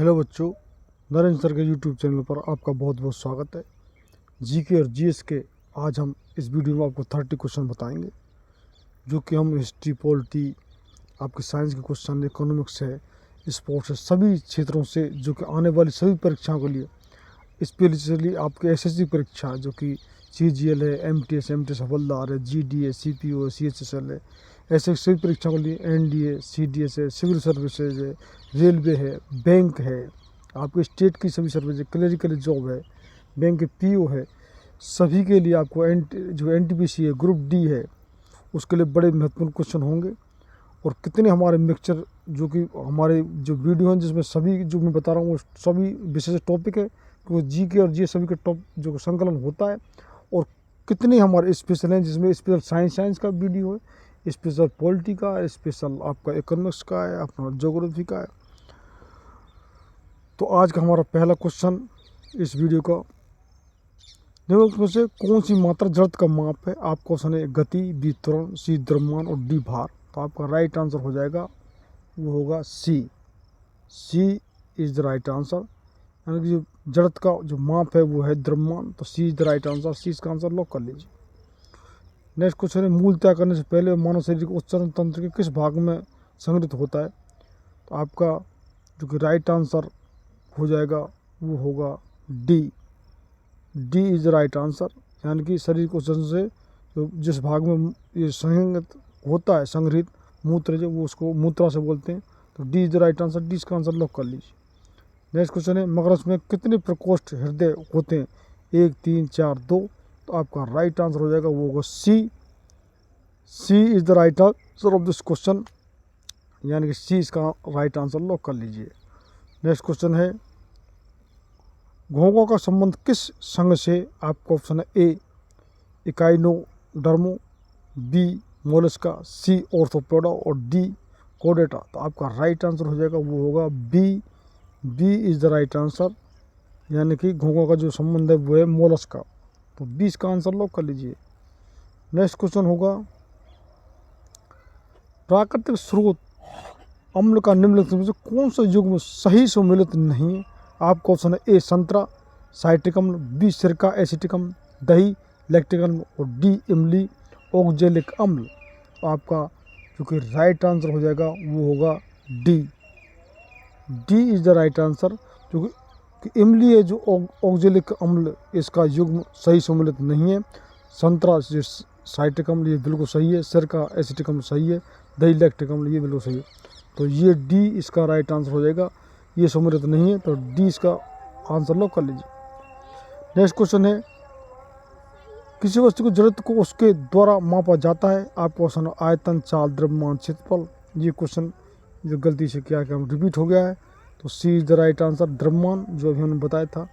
Hello बच्चों, Narendra sir के YouTube channel पर आपका बहुत बहुत स्वागत है। जीके और जीएस के आज हम इस वीडियो में आपको 30 क्वेश्चन बताएंगे, जो कि हम हिस्ट्री, पॉलिटी, आपके साइंस के क्वेश्चन, इकोनॉमिक्स है, स्पोर्ट्स है, सभी क्षेत्रों से जो कि आने वाली सभी परीक्षाओं के लिए, स्पेशली आपके एसएससी परीक्षा जो कि सीजीएल है, एमटीएस हवलदार है, जीडीए, सीपीओ है, सीएचएसएल है, ऐसे सभी परीक्षाओं के लिए एनडीए, सीडीएस है, सिविल सर्विसेज है, रेलवे है, बैंक है, आपके स्टेट की सभी सर्विस है, क्लरिकल जॉब है, बैंक के पीओ है, सभी के लिए आपको जो एनटीपीसी है, ग्रुप डी है, उसके लिए बड़े महत्वपूर्ण क्वेश्चन होंगे। और कितने हमारे मिक्सचर जो कि हमारे जो वीडियो हैं जिसमें सभी जो मैं बता रहा हूँ वो सभी विशेष टॉपिक है, क्योंकि जी के और जी सभी के टॉप जो संकलन होता है। और कितने हमारे स्पेशल हैं जिसमें स्पेशल साइंस का वीडियो है, स्पेशल पॉलिटी का है, स्पेशल आपका इकोनॉमिक्स का है, अपना ज्योग्राफी का है। तो आज का हमारा पहला क्वेश्चन इस वीडियो का, निम्नलिखित में से कौन सी मात्रा जड़त्व का माप है? आपका ऑप्शन है गति, बी त्वरण, सी द्रव्यमान और डी भार। तो आपका राइट आंसर हो जाएगा, वो होगा सी इज़ द राइट आंसर। यानी कि जो जड़त्व का जो माप है वो है द्रव्यमान, तो सी इज द राइट आंसर। सी इसका आंसर लॉक कर लीजिए। नेक्स्ट क्वेश्चन है, मूल त्याग करने से पहले मानव शरीर के उत्सर्जन तंत्र के किस भाग में संग्रहित होता है? तो आपका जो कि राइट आंसर हो जाएगा वो होगा D is the right answer. यानी कि शरीर के उत्सर्जन से जो जिस भाग में ये संग्रहित होता है, संग्रहित मूत्र जो वो उसको मूत्रा से बोलते हैं। तो D is the right answer. D इसका आंसर लॉक कर लीजिए। नेक्स्ट क्वेश्चन है, मगरमच्छ में कितने प्रकोष्ठ हृदय होते हैं? 1, 3, 4, 2। तो आपका राइट आंसर हो जाएगा वो होगा C is the right answer of this question. यानी कि सी इसका राइट आंसर लॉक कर लीजिए। नेक्स्ट क्वेश्चन है, घोंघा का संबंध किस संघ से? आपका ऑप्शन है ए इकाइनोडर्मो, बी मोलस्का, सी ऑर्थोपोडा और डी कोडेटा। तो आपका राइट आंसर हो जाएगा वो होगा B is the right answer. यानी कि घोंघा का जो संबंध है वो है मोलस्का। तो बी इसका आंसर लॉक कर लीजिए। नेक्स्ट क्वेश्चन होगा, प्राकृतिक स्रोत अम्ल का निम्नलिखित में से कौन सा युग्म सही सम्मिलित नहीं है? आपका ऑप्शन है ए संतरा साइट्रिक अम्ल, बी सिरका एसिटिक अम्ल, दही लैक्टिक अम्ल और डी इमली ऑक्जेलिक अम्ल। तो आपका जो कि राइट आंसर हो जाएगा वो होगा D is the right answer. जो कि इमली है जो ऑक्जेलिक अम्ल, इसका युग्म सही सम्मिलित नहीं है। संतरा जो साइट्रिक अम्ल ये बिल्कुल सही है, सिरका एसिटिक अम्ल सही है, दही लैक्टिक अम्ल ये बिल्कुल सही है। तो ये डी इसका राइट आंसर हो जाएगा। ये सम्मिलित नहीं है, तो डी इसका आंसर लॉक कर लीजिए। नेक्स्ट क्वेश्चन है, किसी वस्तु की जड़त्व को उसके द्वारा मापा जाता है? आपका ऑप्शन है आयतन, चाल, द्रव्यमान, क्षेत्रफल। ये क्वेश्चन जो गलती से क्या रिपीट हो गया है। तो सी इज द राइट आंसर, द्रव्यमान, जो अभी हमने बताया था।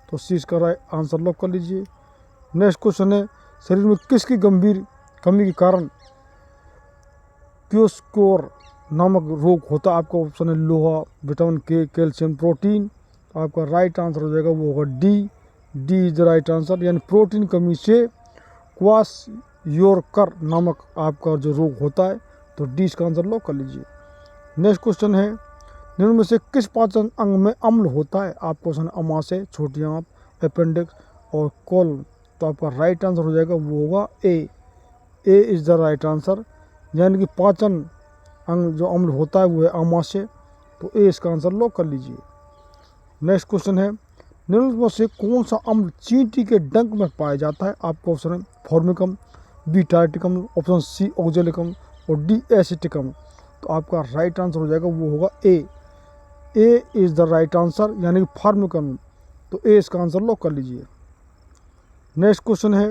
तो सी इसका राइट आंसर लॉक कर लीजिए। नेक्स्ट क्वेश्चन है, शरीर में किसकी गंभीर कमी के कारण क्योस्कोर नामक रोग होता है? आपका ऑप्शन है लोहा, विटामिन के, कैल्शियम, प्रोटीन। तो आपका राइट आंसर हो जाएगा वो होगा D is the right answer. यानी प्रोटीन कमी से क्वाशयोरकर नामक आपका जो रोग होता है। तो डी इसका आंसर लॉक कर लीजिए। नेक्स्ट क्वेश्चन है, निम्न में से किस पाचन अंग में अम्ल होता है? आपका ऑप्शन है अमाशय, छोटी आंत, अपेंडिक्स और कोलन। तो आपका राइट आंसर हो जाएगा वो होगा ए इज द राइट आंसर। यानी कि पाचन अंग जो अम्ल होता है वो है अमाशय। तो ए इसका आंसर लॉक कर लीजिए। नेक्स्ट क्वेश्चन है, निम्नलिखित में से कौन सा अम्ल चींटी के डंक में पाया जाता है? आपका ऑप्शन है फॉर्मिक अम्ल, बी टार्टिक अम्ल, ऑप्शन सी ऑक्जेलिक अम्ल और डी एसिटिक अम्ल। तो आपका राइट आंसर हो जाएगा वो होगा A is the right answer. यानी कि फॉर्मिक अम्ल। तो ए इसका आंसर लॉक कर लीजिए। नेक्स्ट क्वेश्चन है,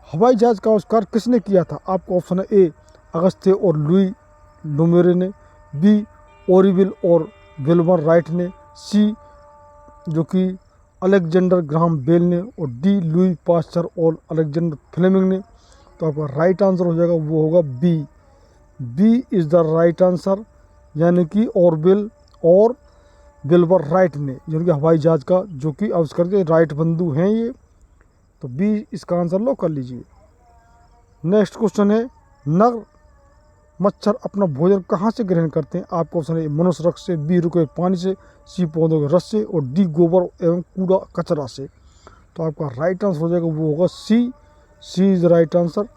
हवाई जहाज का आविष्कार किसने किया था? आपका ऑप्शन है ए अगस्त्य और लुई लुमेरे ने, बी ओरिविल और विल्बर राइट ने, सी जो कि अलेक्जेंडर ग्राहम बेल ने और डी लुई पास्चर और अलेक्जेंडर फ्लेमिंग ने। तो आपका राइट आंसर हो जाएगा वो होगा B is the right answer. यानी कि ऑरविल और विल्बर राइट ने, यानी कि हवाई जहाज का जो कि आविष्कार के राइट बंधु हैं ये। तो बी इसका आंसर लॉक कर लीजिए। नेक्स्ट क्वेश्चन है, नर मच्छर अपना भोजन कहाँ से ग्रहण करते हैं? आपका ऑप्शन है मनुष्य रक्त से, बी रुके पानी से, सी पौधों के रस से और डी गोबर एवं कूड़ा कचरा से। तो आपका राइट आंसर हो जाएगा वो होगा सी। सी इज द राइट आंसर,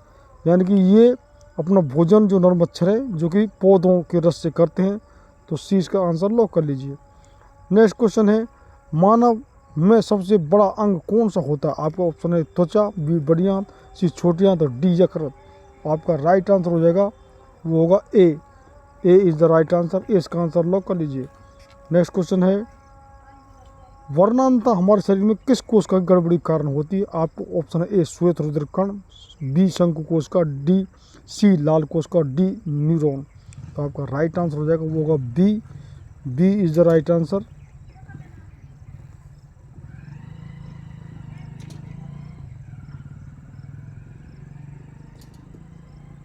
यानी कि ये अपना भोजन जो नर मच्छर है जो कि पौधों के रस से करते हैं। तो सी इसका आंसर लॉक कर लीजिए। नेक्स्ट क्वेश्चन है मानव में सबसे बड़ा अंग कौन सा होता है? आपका ऑप्शन है त्वचा, बी बड़ी आंत, सी छोटी आंत और डी यकृत। आपका राइट आंसर हो जाएगा वो होगा ए। ए इज द राइट आंसर। ए इसका आंसर लॉक कर लीजिए। नेक्स्ट क्वेश्चन है वर्णांता हमारे शरीर में किस कोष का गड़बड़ी कारण होती है? आपको ऑप्शन है ए श्वेत रुधिर कण, बी शंकु कोष का, डी सी लाल कोष का, डी न्यूरॉन। तो आपका राइट आंसर हो जाएगा वो होगा B. B is the right answer.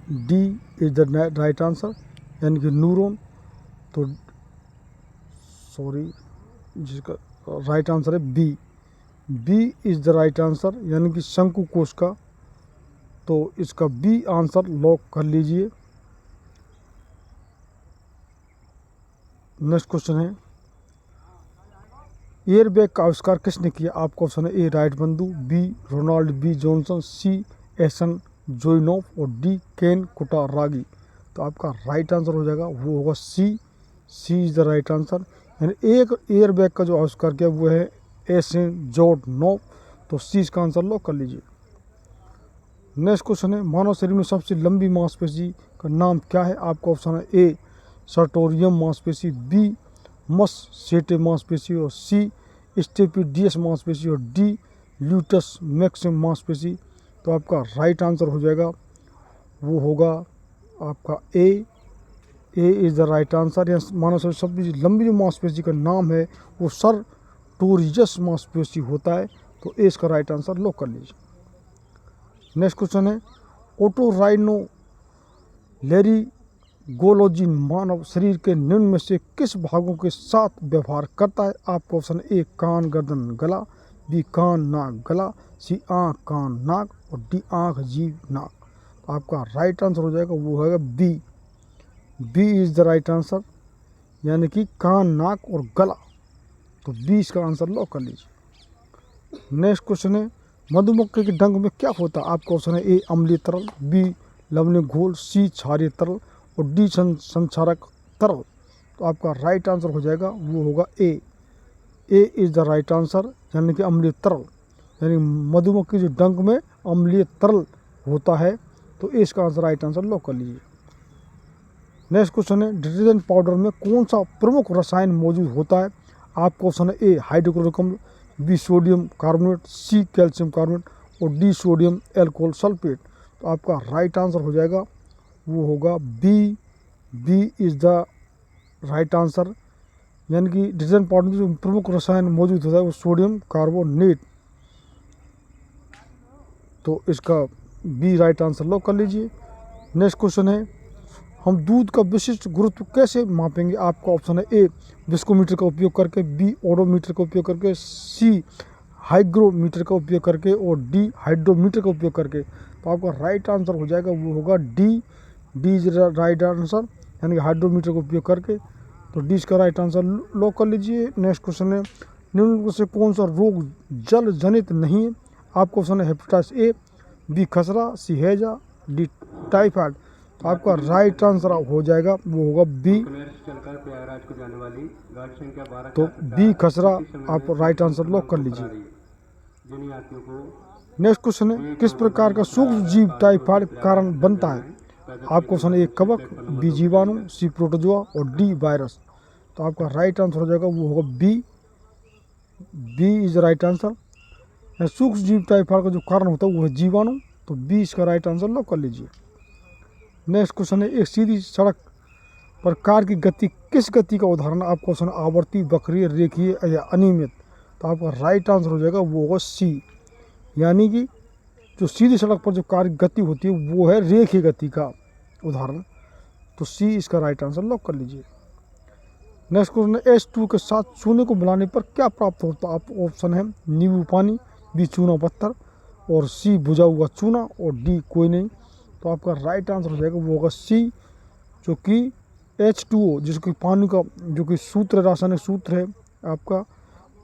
D is the right answer, यानी कि न्यूरॉन। तो सॉरी, जिसका राइट आंसर है B. B is the right answer, यानी कि शंकु कोष का। तो इसका बी आंसर लॉक कर लीजिए। नेक्स्ट क्वेश्चन है एयर बैग का आविष्कार किसने किया? आपका ऑप्शन है ए राइट बंधु, बी रोनाल्ड बी जॉनसन, सी एसन जोइनोफ और डी केन कुटारागी। तो आपका राइट आंसर हो जाएगा वो होगा सी। सी इज द राइट आंसर, यानी एक एयर बैग का जो आविष्कार किया वो है एसन जोइनोफ। तो सी इसका आंसर लॉक कर लीजिए। नेक्स्ट क्वेश्चन है मानव शरीर में सबसे लंबी मांसपेशी का नाम क्या है? आपका ऑप्शन है ए सर्टोरियम मांसपेशी, बी मस्सेटे मांसपेशी और सी स्टेपिडियस मांसपेशी और डी ल्यूटस मैक्सिम मांसपेशी। तो आपका राइट आंसर हो जाएगा वो होगा आपका ए। ए इज द राइट आंसर। या मानव शरीर सबसे लंबी जो मांसपेशी का नाम है वो सर्टोरियस मांसपेशी होता है। तो ए इसका राइट आंसर लॉक कर लीजिए। नेक्स्ट क्वेश्चन है ओटोराइनोलेरिंगोलॉजी मानव शरीर के निम्न में से किस भागों के साथ व्यवहार करता है? आपका ऑप्शन ए कान गर्दन गला, बी कान नाक गला, सी आँख कान नाक और डी आँख जीभ नाक। तो आपका राइट आंसर हो जाएगा वो होगा B. B is the right answer, यानी कि कान नाक और गला। तो बी इसका आंसर लॉक कर लीजिए। नेक्स्ट क्वेश्चन है मधुमक्खी के डंक में क्या होता है? आपका ऑप्शन है ए अम्लीय तरल, बी लवणीय घोल, सी क्षारीय तरल और डी संक्षारक तरल। तो आपका राइट आंसर हो जाएगा वो होगा ए। ए इज द राइट आंसर, यानी कि अम्लीय तरल, यानी मधुमक्खी जो डंक में अम्लीय तरल होता है। तो ए इसका आंसर राइट आंसर लॉक कर लीजिए। नेक्स्ट क्वेश्चन है डिटर्जेंट पाउडर में कौन सा प्रमुख रसायन मौजूद होता है? आपका ऑप्शन है ए हाइड्रोक्लोरिक अम्ल, B sodium carbonate, C calcium carbonate और डी सोडियम एल्कोहल सल्फेट। तो आपका राइट आंसर हो जाएगा वो होगा B. B is the right answer, यानी कि डिटर्जेंट पाउडर में जो प्रमुख रसायन मौजूद होता है वो सोडियम कार्बोनेट। तो इसका बी राइट आंसर लॉक कर लीजिए। नेक्स्ट क्वेश्चन है हम दूध का विशिष्ट गुरुत्व कैसे मापेंगे? आपका ऑप्शन है ए विस्कोमीटर का उपयोग करके, बी ओडोमीटर का उपयोग करके, सी हाइग्रोमीटर का उपयोग करके और डी हाइड्रोमीटर का उपयोग करके। तो आपका राइट आंसर हो जाएगा वो होगा D. D is right answer, यानी कि हाइड्रोमीटर का उपयोग करके। तो डी इसका राइट आंसर लॉक कर लीजिए। नेक्स्ट क्वेश्चन है निम्न से कौन सा रोग जल जनित नहीं है? आपका ऑप्शन है हेपेटाइटिस ए, बी खसरा, सी हैजा, डी टाइफाइड। तो आपका राइट आंसर हो जाएगा वो होगा बी। तो बी खसरा आप राइट आंसर लॉक कर लीजिए। नेक्स्ट क्वेश्चन है किस प्रकार का सूक्ष्म जीव टाइफाइड कारण बनता है? आपका ऑप्शन है ए कवक, बी जीवाणु, सी प्रोटोजोआ और डी वायरस। तो आपका राइट आंसर हो जाएगा वो होगा B. B is right answer. सूक्ष्म जीव टाइफाइड का जो कारण होता है वो है जीवाणु। तो बी इसका राइट आंसर लॉक कर लीजिए। नेक्स्ट क्वेश्चन है एक सीधी सड़क पर कार की गति किस गति का उदाहरण? आपका क्वेश्चन आवर्ती, वक्रीय, रेखीय या अनियमित। तो आपका राइट आंसर हो जाएगा वो होगा सी, यानी कि जो सीधी सड़क पर जो कार की गति होती है वो है रेखीय गति का उदाहरण। तो सी इसका राइट आंसर लॉक कर लीजिए। नेक्स्ट क्वेश्चन है H2 के साथ चूने को मिलाने पर क्या प्राप्त होता है? आप ऑप्शन है नींबू पानी, बी चूना पत्थर और सी भुजा हुआ चूना और डी कोई नहीं। तो आपका राइट आंसर हो जाएगा वो होगा सी। जो कि H2O जिसको पानी का जो कि सूत्र रासायनिक सूत्र है आपका,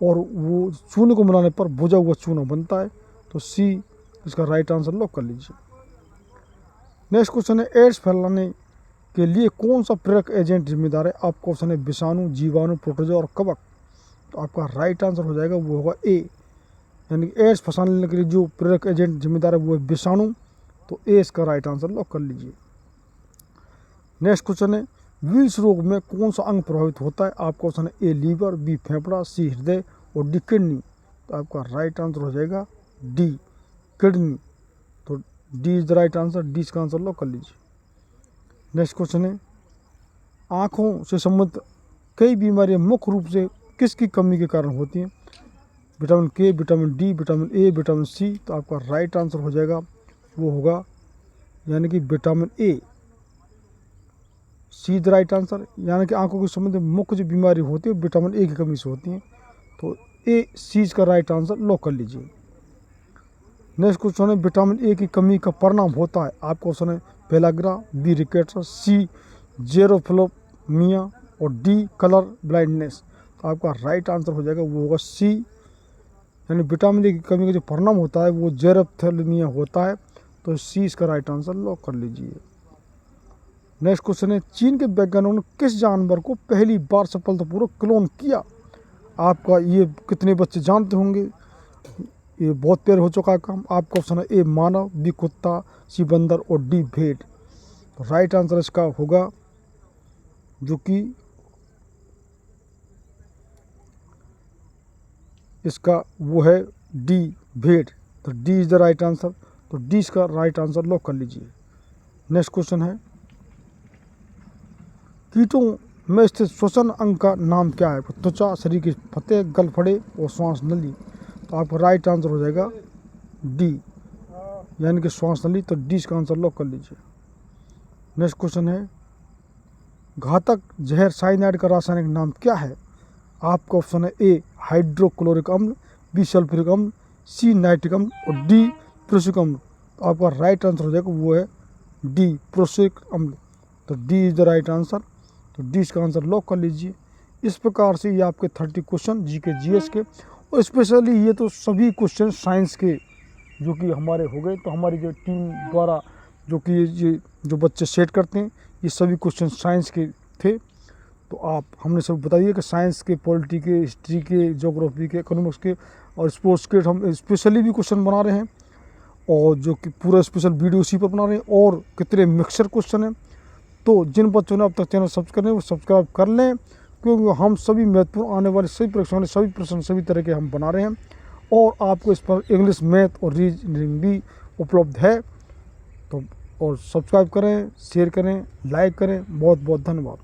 और वो चूने को मिलाने पर बुझा हुआ चूना बनता है। तो सी इसका राइट आंसर लॉक कर लीजिए। नेक्स्ट क्वेश्चन है एड्स फैलाने के लिए कौन सा प्रेरक एजेंट जिम्मेदार है? आपका ऑप्शन है विषाणु, जीवाणु, प्रोटोजोआ और कवक। तो आपका राइट आंसर हो जाएगा वो होगा ए, यानी कि एड्स फैलाने के लिए जो प्रेरक एजेंट जिम्मेदार है वो है विषाणु। तो ए इसका राइट आंसर लॉक कर लीजिए। नेक्स्ट क्वेश्चन है विल्स रोग में कौन सा अंग प्रभावित होता है? आपका ऑप्शन है ए लीवर, बी फेफड़ा, सी हृदय और डी किडनी। तो आपका राइट आंसर हो जाएगा डी किडनी। तो D is the right answer, D इसका आंसर लॉक कर लीजिए। नेक्स्ट क्वेश्चन है आँखों से संबंधित कई बीमारियां मुख्य रूप से किसकी कमी के कारण होती हैं? Vitamin K, vitamin D, vitamin A, vitamin C. तो आपका राइट आंसर हो जाएगा वो होगा यानी कि vitamin A, see the right answer. यानी कि आंखों के संबंधित मुख्य जो बीमारी होती है विटामिन ए की कमी से होती है। तो ए सी का राइट आंसर लॉक कर लीजिए। नेक्स्ट क्वेश्चन है विटामिन ए की कमी का परिणाम होता है? आपका ऑप्शन है पेलाग्रा, बी रिकेट्स, सी जेरोफ्लोमिया और डी कलर ब्लाइंडनेस। तो आपका राइट आंसर हो जाएगा वो होगा सी, यानी विटामिन ए की कमी का जो परिणाम होता है वो जेरोफ्लोमिया होता है। तो सी इसका राइट आंसर लॉक कर लीजिए। नेक्स्ट क्वेश्चन है चीन के वैज्ञानिकों ने किस जानवर को पहली बार सफलतापूर्वक क्लोन किया? आपका ये कितने बच्चे जानते होंगे, ये बहुत पहले हो चुका है काम। आपका ऑप्शन है ए मानव, बी कुत्ता, सी बंदर और डी भेड़। तो राइट आंसर इसका होगा जो कि इसका वो है डी भेड़। तो D is the right answer. तो डी इसका राइट आंसर लॉक कर लीजिए। नेक्स्ट क्वेश्चन है कीटों में स्थित श्वसन अंग का नाम क्या है? त्वचा, शरीर के फते, गलफड़े और श्वास नली। तो आपका राइट आंसर हो जाएगा डी, यानी कि श्वास नली। तो डी इसका आंसर लॉक कर लीजिए। नेक्स्ट क्वेश्चन है घातक जहर साइनाइड का रासायनिक नाम क्या है? आपका ऑप्शन है ए हाइड्रोक्लोरिक अम्ल, बी सल्फ्यूरिक अम्ल, सी नाइट्रिक अम्ल और डी प्रोसिक अम्ल। तो आपका राइट आंसर हो जाएगा वो है डी प्रोसिक अम्ल। तो D is the right answer. तो डी इसका आंसर लॉक कर लीजिए। इस प्रकार से ये आपके 30 क्वेश्चन जी के जीएस के, और स्पेशली ये तो सभी क्वेश्चन साइंस के जो कि हमारे हो गए। तो हमारी जो टीम द्वारा जो कि ये जो बच्चे सेट करते हैं ये सभी क्वेश्चन साइंस के थे। तो आप हमने सब बताइए कि साइंस के, पॉलिटी के, हिस्ट्री के, ज्योग्राफी के, इकोनॉमिक्स के और स्पोर्ट्स के हम स्पेशली भी क्वेश्चन बना रहे हैं, और जो कि पूरा स्पेशल वीडियो उसी पर बना रहे हैं, और कितने मिक्सर क्वेश्चन हैं। तो जिन बच्चों ने अब तक चैनल सब्सक्राइब करें वो सब्सक्राइब कर लें, क्योंकि हम सभी महत्वपूर्ण आने वाले सभी परीक्षाओं सभी प्रश्न सभी तरह के हम बना रहे हैं, और आपको इस पर इंग्लिश, मैथ और रीजनिंग भी उपलब्ध है। तो और सब्सक्राइब करें, शेयर करें, लाइक करें। बहुत बहुत धन्यवाद।